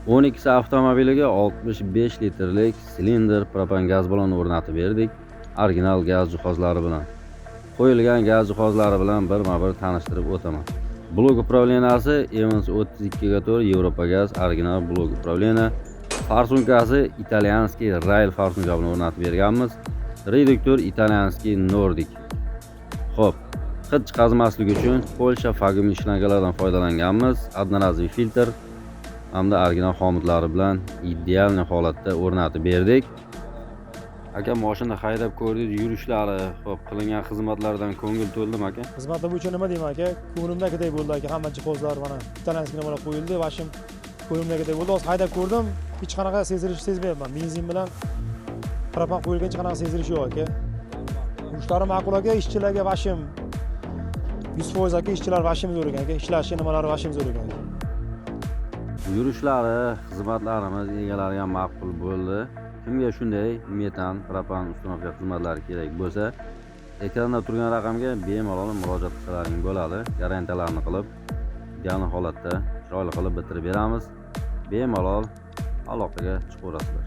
12 avtomobiliga 65 litrlik silindr propan gaz balloni o'rnatib berdik. Original gaz jihozlari bilan. Qo'yilgan gaz jihozlari bilan birma-bir tanishtirib o'taman. Blok upravleniyasi Evans 32/4 Yevropa gaz original blok upravleniya. Farsunkasi italyanskiy rail farsunka bilan o'rnatib berganmiz. Reduktor italyanskiy Nordic. Xo'p, hid chiqazmaslik uchun Polsha Fagumi shlangalardan foydalanganmiz. Одноразовый filtr hamda original xomitlari bilan ideal holatda o'rnatib berdik. Aka, mashina haydab ko'rdik, yurishlari, xo'p, qilingan xizmatlardan ko'ngil to'ldimi aka? Xizmatlar bo'yicha nima deyman aka? Ko'nglimdagidek bo'ldi aka, hamma jihozlar mana italyanskiy nimalar qo'yildi, vashim ko'nglimdagidek bo'ldi. Hozir haydab ko'rdim, hech qanaqa sezilish sezmayapman. Benzin bilan propan qo'yilgan hech qanaqa sezilish yo'q aka. Yurishlari ma'qul aka, ishchilarga vashim 100% aka, ishchilar vashim zo'r ekan aka, ishlashi nimalari vashim zo'r ekan. Yurishlari, xizmatlarimiz egalari ham ma'qul bo'ldi. Kimga shunday metan, propan ustunovka xizmatlari kerak bo'lsa, ekranda turgan raqamga bemalol murojaat qilsalaring bo'ladi. Garantiyalarni qilib, ideal holatda chiroyli qilib bitirib beramiz. Bemalol aloqaga chiqaverasizlar.